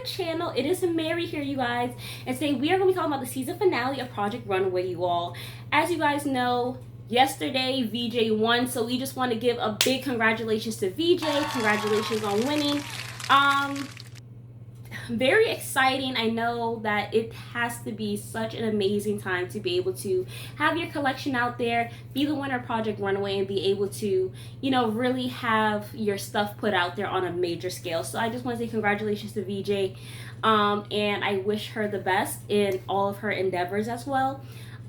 the channel. It is Mary here, you guys, and today we are going to be talking about the season finale of Project Runway, you all. As you guys know, yesterday VJ won, so we just want to give a big congratulations to VJ. Congratulations on winning. Very exciting. I know that it has to be such an amazing time to be able to have your collection out there, be the winner of Project Runway, and be able to, you know, really have your stuff put out there on a major scale. So I just want to say congratulations to VJ, and I wish her the best in all of her endeavors as well.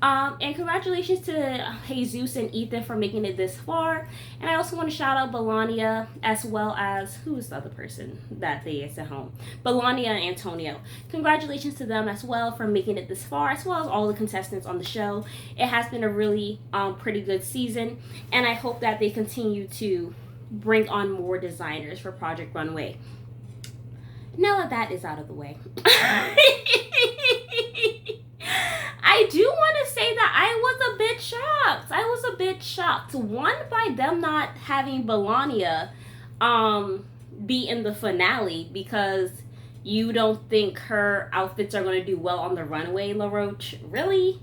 And congratulations to Jesus and Ethan for making it this far. And I also want to shout out Belania, as well as, who is the other person that they sent home? Belania and Antonio. Congratulations to them as well for making it this far, as well as all the contestants on the show. It has been a really pretty good season, and I hope that they continue to bring on more designers for Project Runway. Now that is out of the way. I do want to say that I was a bit shocked. I was a bit shocked. One, by them not having Belania be in the finale, because you don't think her outfits are going to do well on the runway, LaRoche. Really?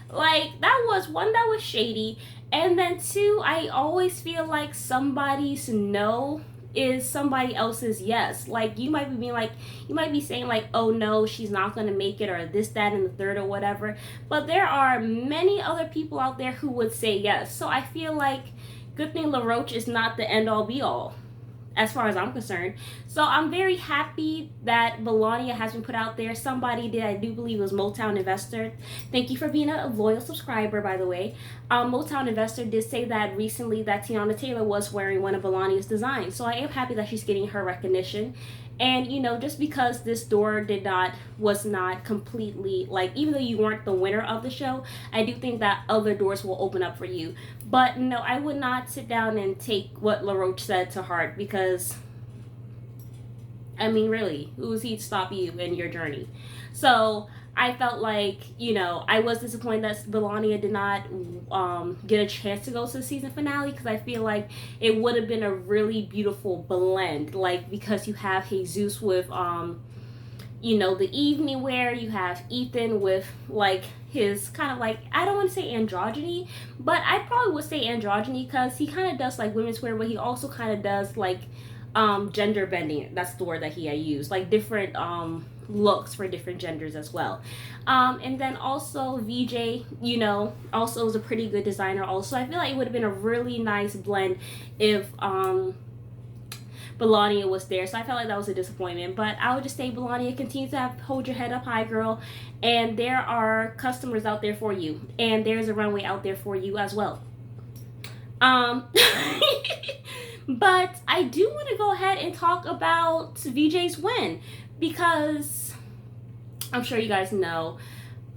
Like, that was one, that was shady. And then two, I always feel like somebody's no is somebody else's yes. Like, you might be being like, you might be saying like, oh no, she's not gonna make it, or this, that, and the third, or whatever, but there are many other people out there who would say yes. So I feel like good thing LaRoche is not the end all be all as far as I'm concerned. So I'm very happy that Belania has been put out there. Somebody did, I do believe it was Motown Investor. Thank you for being a loyal subscriber, by the way. Motown Investor did say that recently that Teyana Taylor was wearing one of Belania's designs. So I am happy that she's getting her recognition. And, you know, just because this door was not completely, like, even though you weren't the winner of the show, I do think that other doors will open up for you. But no, I would not sit down and take what LaRoche said to heart, because, I mean, really, who is he to stop you in your journey? So I felt like, you know, I was disappointed that Belania did not get a chance to go to the season finale, because I feel like it would have been a really beautiful blend, like, because you have Jesus with, you know, the evening wear, you have Ethan with, like, his kind of like, I don't want to say androgyny, but I probably would say androgyny, because he kind of does like women's wear, but he also kind of does like gender bending. That's the word that he had used, like different looks for different genders as well. And then also VJ, you know, also is a pretty good designer also. I feel like it would have been a really nice blend if Belania was there. So I felt like that was a disappointment, but I would just say, Belania, continue to hold your head up high, girl, and there are customers out there for you, and there's a runway out there for you as well. But I do want to go ahead and talk about VJ's win, because I'm sure you guys know,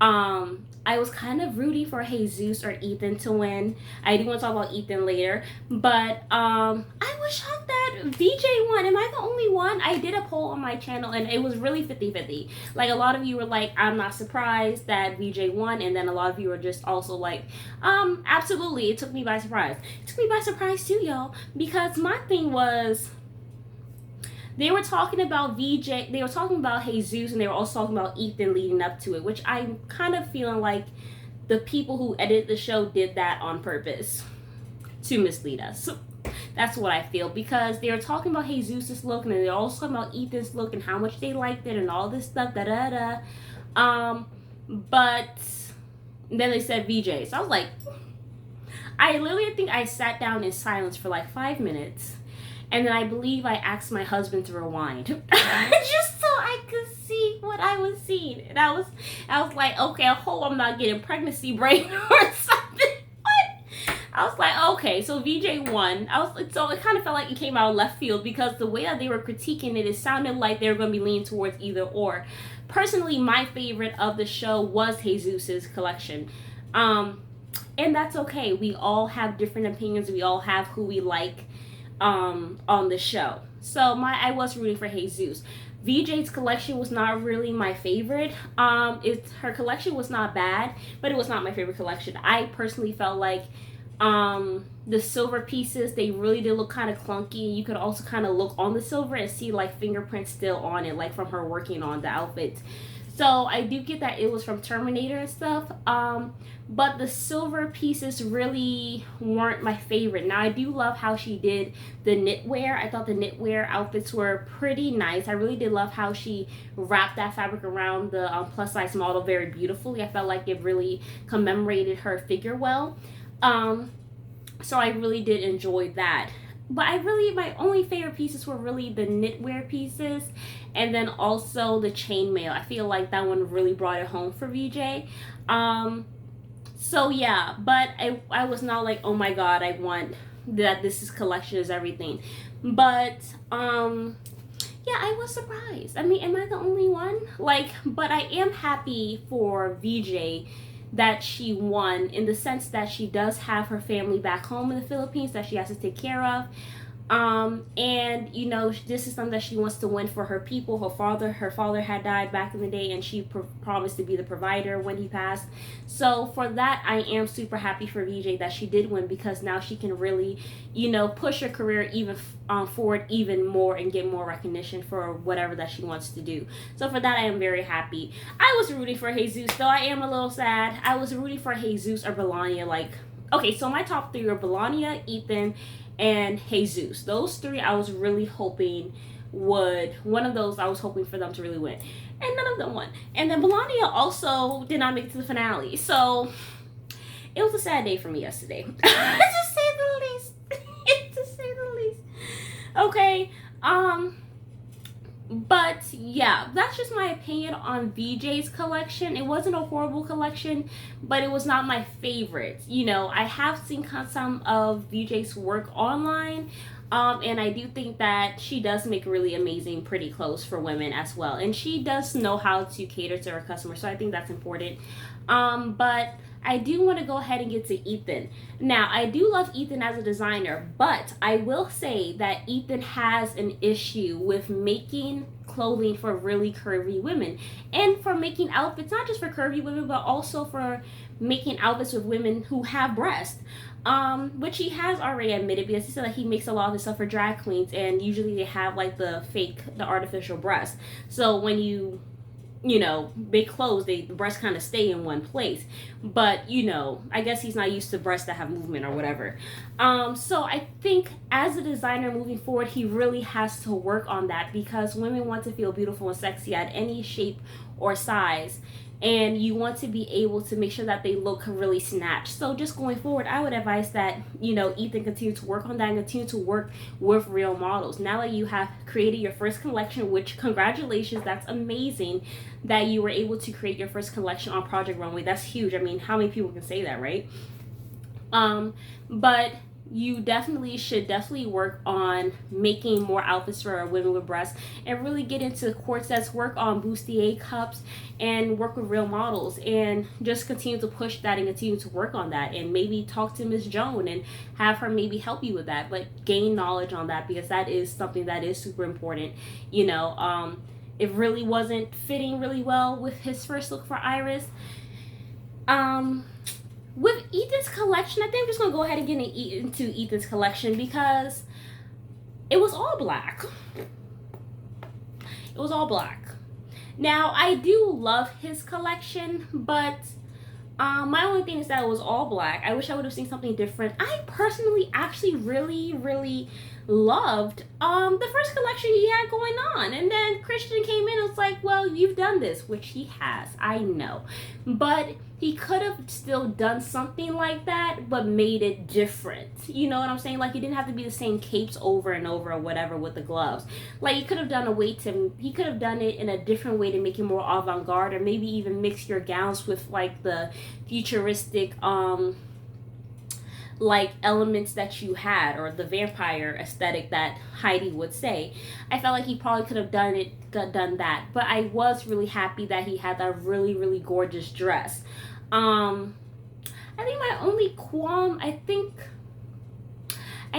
I was kind of rooting for Jesus or Ethan to win. I do want to talk about Ethan later, but I was shocked that VJ won. Am I the only one? I did a poll on my channel, and it was really 50-50. Like, a lot of you were like, I'm not surprised that VJ won, and then a lot of you were just also like, absolutely, it took me by surprise. It took me by surprise too, y'all, because my thing was, they were talking about VJ, they were talking about Jesus, and they were also talking about Ethan leading up to it, which I'm kind of feeling like the people who edited the show did that on purpose to mislead us. So that's what I feel, because they were talking about Jesus' look, and then they're also talking about Ethan's look and how much they liked it and all this stuff, but then they said VJ. So I was like, I literally think I sat down in silence for like 5 minutes. And then I believe I asked my husband to rewind just so I could see what I was seeing. And I was like, okay, I hope I'm not getting pregnancy brain or something. What? I was like, okay, so VJ won. So it kind of felt like it came out of left field, because the way that they were critiquing it, it sounded like they were going to be leaning towards either or. Personally, my favorite of the show was Jesus's collection. And that's okay. We all have different opinions. We all have who we like on the show. So I was rooting for Jesus. VJ's collection was not really my favorite. Her collection was not bad, but it was not my favorite collection. I personally felt like The silver pieces, they really did look kind of clunky. You could also kind of look on the silver and see like fingerprints still on it, like from her working on the outfit. So I do get that it was from Terminator and stuff. But the silver pieces really weren't my favorite. Now I do love how she did the knitwear. I thought the knitwear outfits were pretty nice. I really did love how she wrapped that fabric around the plus size model very beautifully. I felt like it really commemorated her figure well. So I really did enjoy that. But my only favorite pieces were really the knitwear pieces, and then also the chainmail. I feel like that one really brought it home for VJ. So yeah, but I was not like, oh my god, I want that, this is collection is everything. But yeah, I was surprised. I mean, am I the only one? Like, but I am happy for VJ that she won, in the sense that she does have her family back home in the Philippines that she has to take care of. And you know, this is something that she wants to win for her people. Her father had died back in the day, and she promised to be the provider when he passed. So for that, I am super happy for VJ that she did win, because now she can really, you know, push her career even forward even more and get more recognition for whatever that she wants to do. So for that, I am very happy. I was rooting for Jesus, though I am a little sad. I was rooting for Jesus or Melania. Like, okay, so my top three are Melania, Ethan, and Jesus. Those three I was really hoping one of those I was hoping for them to really win, and none of them won. And then Melania also did not make it to the finale, so it was a sad day for me yesterday. To say the least. To say the least. Okay, but yeah, that's just my opinion on VJ's collection. It wasn't a horrible collection, but it was not my favorite. You know, I have seen some of VJ's work online, and I do think that she does make really amazing, pretty clothes for women as well. And she does know how to cater to her customers, so I think that's important. But I do want to go ahead and get to Ethan. Now, I do love Ethan as a designer, but I will say that Ethan has an issue with making clothing for really curvy women, and for making outfits, not just for curvy women, but also for making outfits with women who have breasts. Which he has already admitted, because he said that he makes a lot of his stuff for drag queens, and usually they have like the artificial breast. So when you know, big clothes, the breasts kind of stay in one place. But, you know, I guess he's not used to breasts that have movement or whatever. So I think as a designer moving forward, he really has to work on that, because women want to feel beautiful and sexy at any shape or size. And you want to be able to make sure that they look really snatched. So just going forward, I would advise that, you know, Ethan continue to work on that and continue to work with real models. Now that you have created your first collection, which congratulations, that's amazing that you were able to create your first collection on Project Runway. That's huge. I mean, how many people can say that, right? But you should definitely work on making more outfits for women with breasts, and really get into corsets, work on bustier cups, and work with real models, and just continue to push that and continue to work on that, and maybe talk to Miss Joan and have her maybe help you with that, but gain knowledge on that, because that is something that is super important. You know, it really wasn't fitting really well with his first look for Iris. With Ethan's collection, I think I'm just going to go ahead and get into Ethan's collection, because it was all black. It was all black. Now, I do love his collection, but my only thing is that it was all black. I wish I would have seen something different. I personally actually really, really loved the first collection he had going on, and then Christian came in and was like, well, you've done this, which he has, I know, but he could have still done something like that, but made it different. You know what I'm saying? Like, he didn't have to be the same capes over and over or whatever with the gloves. Like, he could have done he could have done it in a different way to make it more avant-garde, or maybe even mix your gowns with like the futuristic like elements that you had, or the vampire aesthetic that Heidi would say. I felt like he probably could have done that, but I was really happy that he had that really, really gorgeous dress. I think my only qualm, I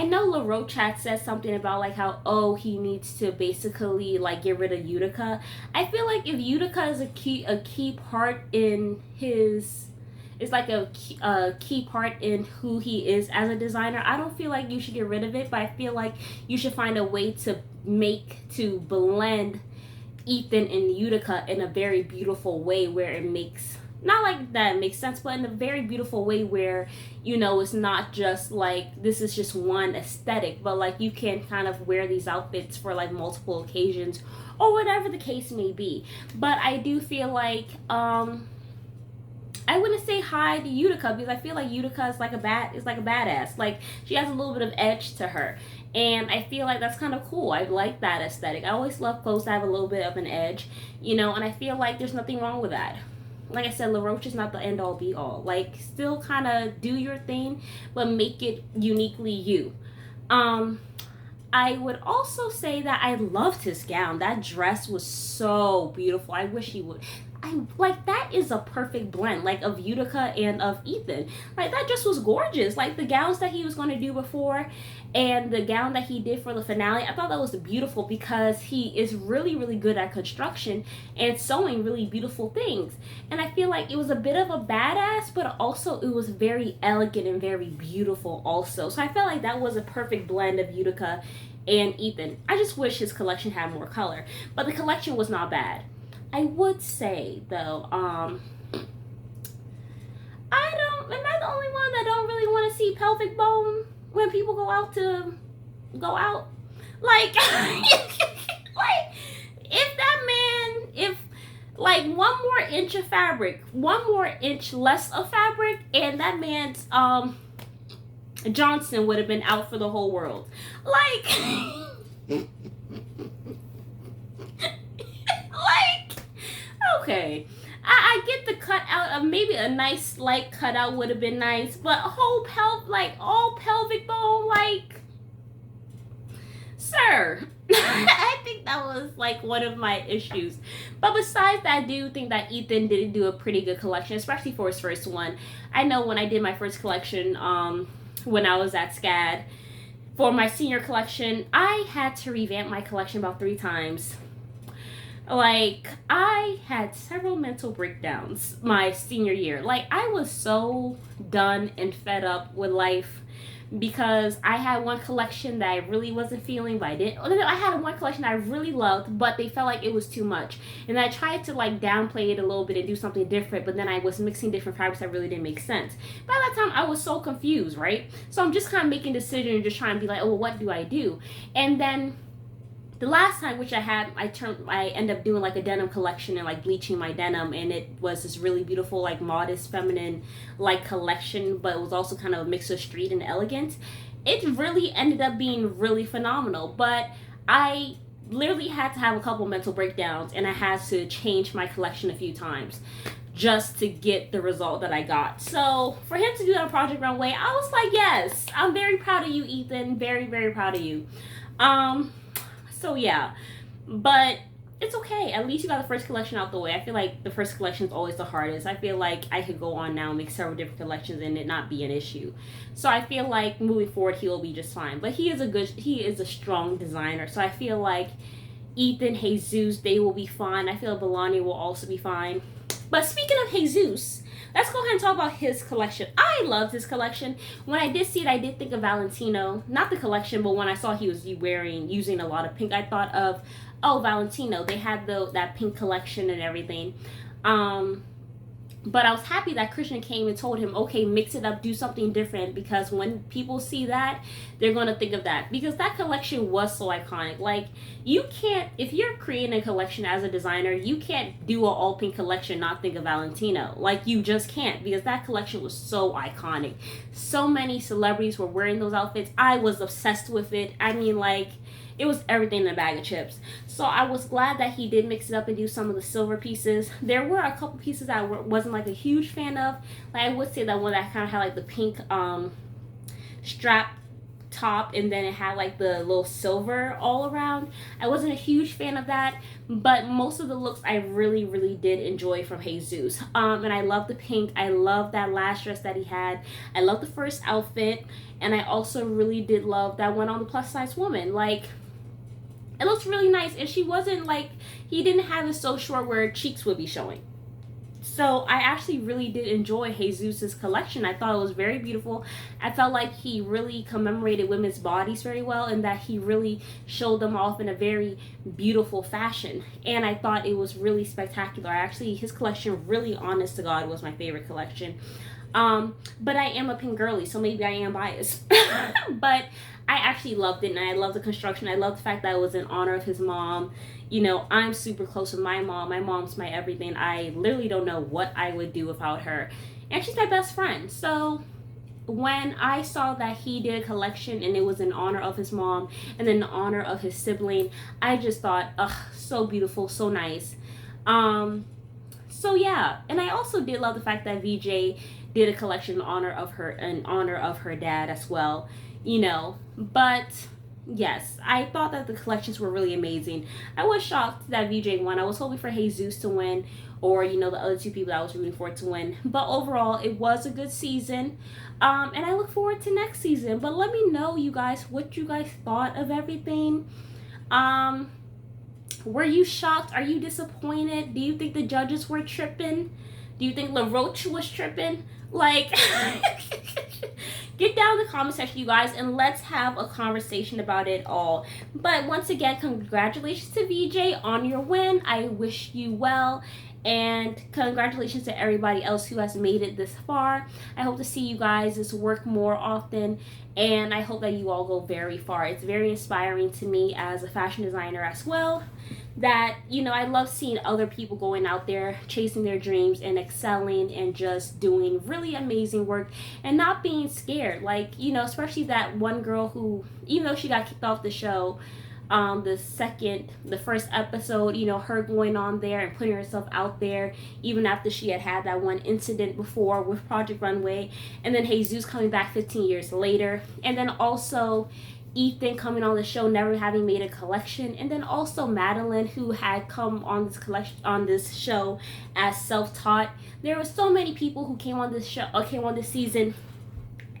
know LaRoche had said something about like how, he needs to basically like get rid of Utica. I feel like if Utica is a key part in it's like a key part in who he is as a designer. I don't feel like you should get rid of it, but I feel like you should find a way to blend Ethan and Utica in a very beautiful way where it makes, not like that it makes sense, but in a very beautiful way where, you know, it's not just like this is just one aesthetic, but like you can kind of wear these outfits for like multiple occasions or whatever the case may be. But I do feel like I wouldn't say hide Utica, because I feel like Utica is like a badass. Like, she has a little bit of edge to her, and I feel like that's kind of cool. I like that aesthetic. I always love clothes that have a little bit of an edge, you know, and I feel like there's nothing wrong with that. Like I said, La Roche is not the end all be all. Like, still kind of do your thing, but make it uniquely you. I would also say that I loved his gown. That dress was so beautiful. I wish he would. I like, that is a perfect blend, like, of Utica and of Ethan. Like, that just was gorgeous. Like, the gowns that he was going to do before and the gown that he did for the finale, I thought that was beautiful because he is really, really good at construction and sewing really beautiful things. And I feel like it was a bit of a badass, but also it was very elegant and very beautiful also. So I felt like that was a perfect blend of Utica and Ethan. I just wish his collection had more color, but the collection was not bad. I would say, though, am I the only one that don't really want to see pelvic bone when people go out? Like, like, if like one more inch of fabric, one more inch less of fabric, and that man's, Johnson would have been out for the whole world. Like, okay, I get the cutout. Maybe a nice light cutout would have been nice, but all pelvic bone, like, sir. I think that was like one of my issues. But besides that, I do think that Ethan did do a pretty good collection, especially for his first one. I know when I did my first collection, when I was at SCAD for my senior collection, I had to revamp my collection about 3 times. Like, I had several mental breakdowns my senior year. Like, I was so done and fed up with life because I had one collection that I really wasn't feeling, but I had one collection that I really loved, but they felt like it was too much. And I tried to, like, downplay it a little bit and do something different, but then I was mixing different fabrics that really didn't make sense. By that time, I was so confused, right? So I'm just kind of making decisions and just trying to be like, oh, well, what do I do? And then the last time, which I ended up doing like a denim collection and like bleaching my denim, and it was this really beautiful, like, modest, feminine, like, collection, but it was also kind of a mix of street and elegant. It really ended up being really phenomenal, but I literally had to have a couple mental breakdowns, and I had to change my collection a few times just to get the result that I got. So for him to do that on Project Runway, I was like, yes, I'm very proud of you, Ethan. Very, very proud of you. So yeah, but it's okay. At least you got the first collection out the way. I feel like the first collection is always the hardest. I feel like I could go on now and make several different collections and it not be an issue. So I feel like moving forward, he will be just fine. But he is a strong designer. So I feel like Ethan, Jesus, they will be fine. I feel Belani will also be fine. But speaking of Jesus, let's go ahead and talk about his collection. I loved his collection. When I did see it, I did think of Valentino. Not the collection, but when I saw he was using a lot of pink, I thought of, oh, Valentino. They had that pink collection and everything. But I was happy that Christian came and told him, okay, mix it up, do something different, because when people see that, they're going to think of that. Because that collection was so iconic. Like, you can't, if you're creating a collection as a designer, you can't do an all pink collection not think of Valentino. Like, you just can't, because that collection was so iconic. So many celebrities were wearing those outfits. I was obsessed with it. I mean, like, it was everything in a bag of chips. So I was glad that he did mix it up and do some of the silver pieces. There were a couple pieces that I wasn't like a huge fan of. Like, I would say that one that kind of had like the pink strap top, and then it had like the little silver all around. I wasn't a huge fan of that, but most of the looks I really, really did enjoy from Jesus. And I love the pink. I love that last dress that he had. I love the first outfit, and I also really did love that one on the plus size woman. Like, it looks really nice, and she wasn't like, he didn't have it so short where her cheeks would be showing. So So I actually really did enjoy Jesus's collection. I thought it was very beautiful. I felt like he really commemorated women's bodies very well, and that he really showed them off in a very beautiful fashion. And I thought it was really spectacular. Actually, his collection, really, honest to God, was my favorite collection. But I am a pink girly, so maybe I am biased. But I actually loved it, and I love the construction. I love the fact that it was in honor of his mom. You know, I'm super close with my mom. My mom's my everything. I literally don't know what I would do without her. And she's my best friend. So when I saw that he did a collection and it was in honor of his mom and then in honor of his sibling, I just thought, ugh, so beautiful, so nice. So yeah, and I also did love the fact that VJ did a collection in honor of her dad as well, you know. But yes, I thought that the collections were really amazing. I was shocked that VJ won. I was hoping for Jesus to win, or you know, the other two people I was rooting for to win. But overall, it was a good season, and I look forward to next season. But let me know, you guys, what you guys thought of everything. Were you shocked? Are you disappointed? Do you think the judges were tripping? Do you think LaRoche was tripping? Like, get down in the comment section, you guys, and let's have a conversation about it all. But once again, congratulations to VJ on your win. I wish you well. And congratulations to everybody else who has made it this far. I hope to see you guys' work more often, and I hope that you all go very far. It's very inspiring to me as a fashion designer as well, that, you know, I love seeing other people going out there chasing their dreams and excelling and just doing really amazing work and not being scared. Like, you know, especially that one girl who, even though she got kicked off the show, the first episode, you know, her going on there and putting herself out there, even after she had that one incident before with Project Runway, and then Jesus coming back 15 years later, and then also Ethan coming on the show, never having made a collection, and then also Madeline, who had come on this show as self-taught. There were so many people who came on this season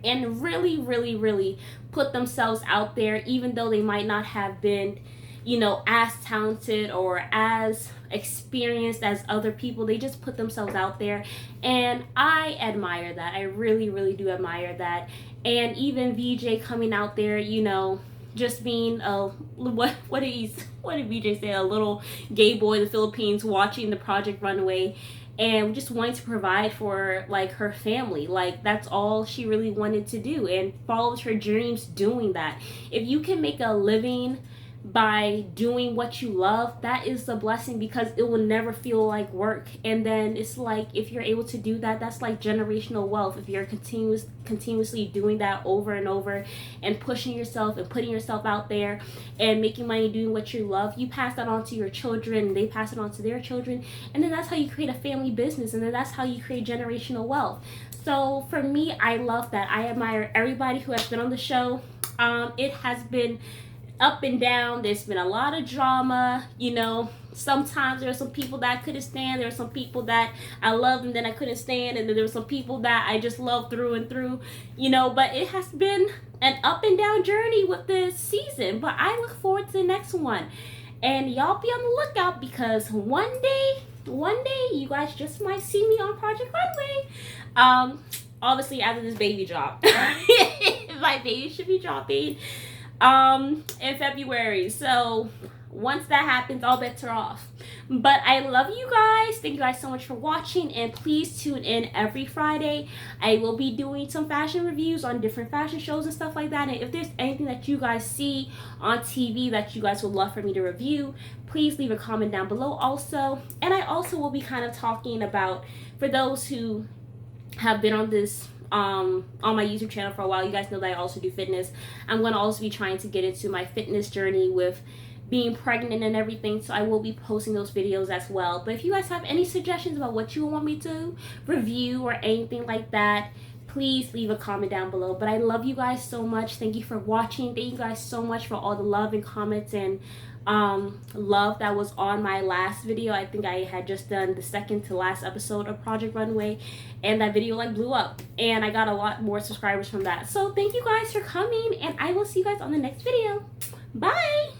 and really put themselves out there, even though they might not have been, you know, as talented or as experienced as other people. They just put themselves out there, and I admire that. I really do admire that. And even VJ coming out there, you know, just being a what did VJ say, a little gay boy in the Philippines watching the Project Runway and just wanting to provide for like her family. Like, that's all she really wanted to do, and followed her dreams doing that. If you can make a living by doing what you love, that is a blessing, because it will never feel like work. And then it's like, if you're able to do that, that's like generational wealth. If you're continuously doing that over and over and pushing yourself and putting yourself out there and making money doing what you love, you pass that on to your children, and they pass it on to their children, and then that's how you create a family business, and then that's how you create generational wealth. So for me, I love that. I admire everybody who has been on the show. It has been up and down. There's been a lot of drama, you know. Sometimes there are some people that I couldn't stand. There are some people that I loved and then I couldn't stand, and then there were some people that I just loved through and through, you know. But it has been an up and down journey with this season, but I look forward to the next one. And y'all be on the lookout, because one day you guys just might see me on Project Runway. Obviously after this baby drop. My baby should be dropping in February. So once that happens, all bets are off. But I love you guys. Thank you guys so much for watching, and please tune in every Friday. I will be doing some fashion reviews on different fashion shows and stuff like that. And if there's anything that you guys see on TV that you guys would love for me to review, please leave a comment down below also. And I also will be kind of talking about, for those who have been on this on my YouTube channel for a while, you guys know that I also do fitness. I'm going to also be trying to get into my fitness journey with being pregnant and everything, so I will be posting those videos as well. But if you guys have any suggestions about what you want me to review or anything like that, please leave a comment down below. But I love you guys so much. Thank you for watching. Thank you guys so much for all the love and comments and love that was on my last video. I think I had just done the second to last episode of Project Runway, and that video like blew up, and I got a lot more subscribers from that. So thank you guys for coming, and I will see you guys on the next video. Bye.